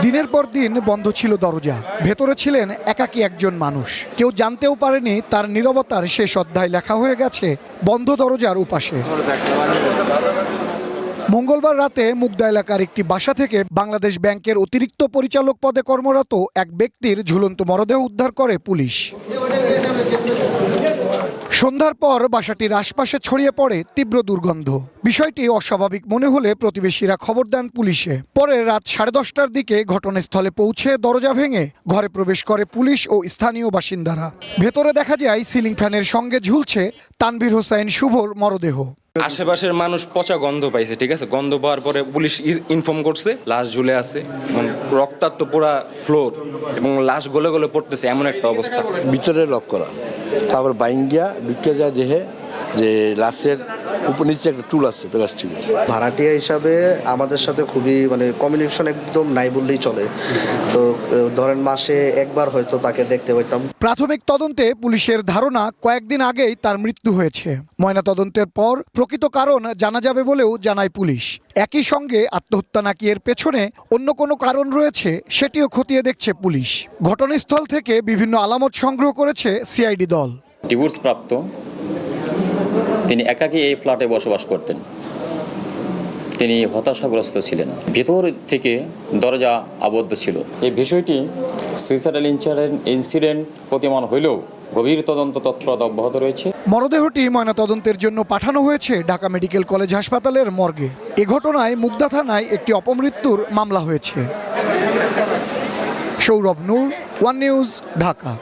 দিনের পর দিন বন্ধ ছিল দরজা, ভেতরে ছিলেন একাকী একজন মানুষ। কেউ জানতেও পারেনি তার নীরবতার শেষ অধ্যায় লেখা হয়ে গেছে বন্ধ দরজার উপাশে। মঙ্গলবার রাতে মুগদা এলাকার একটি বাসা থেকে বাংলাদেশ ব্যাংকের অতিরিক্ত পরিচালক পদে কর্মরত এক ব্যক্তির ঝুলন্ত মরদেহ উদ্ধার করে পুলিশ। সন্ধ্যার পর বাসাটির আশপাশে ছড়িয়ে পড়ে তীব্র দুর্গন্ধ। বিষয়টি অস্বাভাবিক মনে হলে প্রতিবেশীরা খবর দেন পুলিশে। পরে রাত 10:30টার দিকে ঘটনাস্থলে পৌঁছে দরজা ভেঙে ঘরে প্রবেশ করে পুলিশ ও স্থানীয় বাসিন্দারা। ভেতরে দেখা যায় সিলিং ফ্যানের সঙ্গে ঝুলছে তানভীর হোসেন শুভর মরদেহ। আশেপাশের মানুষ পচা গন্ধ পাইছে, ঠিক আছে। গন্ধ পাওয়ার পরে পুলিশ ইনফর্ম করছে লাশ ঝুলে আছে, রক্তাক্ত পুরা ফ্লোর এবং লাশ গলে গলে পড়তেছে, এমন একটা অবস্থা। ভিতরে লক করা, তারপর বাইঙ্গিয়া ঢুকে যায় যে লাশের উপর নিচে একটা টুল আছে প্লাস্টিকের। ভাড়াটিয়া হিসাবে আমাদের সাথে খুবই কমিউনিকেশন একদম নাই বললেই চলে। তো ধরেন মাসে একবার হয়তো তাকে দেখতে পাইতাম। প্রাথমিক তদন্তে পুলিশের ধারণা কয়েকদিন আগেই তার মৃত্যু হয়েছে। ময়না তদন্তের পর প্রকৃত কারণ জানা যাবে বলেও জানায় পুলিশ। একই সঙ্গে আত্মহত্যা নাকি এর পেছনে অন্য কোনো কারণ রয়েছে সেটিও খতিয়ে দেখছে পুলিশ। ঘটনাস্থল থেকে বিভিন্ন আলামত সংগ্রহ করেছে সিআইডি দল। ডিভোর্স প্রাপ্ত, তিনি একাকী এই ফ্ল্যাটে বসবাস করতেন। তিনি হতাশাগ্রস্ত ছিলেন, ভেতর থেকে দরজা আবদ্ধ ছিল। এই বিষয়টি সুইসাইডাল ইনসিডেন্ট প্রতীয়মান হইলেও গভীর তদন্ত তৎপরতা অব্যাহত রয়েছে। মরদেহটি ময়নাতদন্তের জন্য পাঠানো হয়েছে ঢাকা মেডিকেল কলেজ হাসপাতালের মর্গে। এ ঘটনায় মুগদা থানায় একটি অপমৃত্যুর মামলা হয়েছে। সৌরভ নূর, ওয়ান নিউজ, ঢাকা।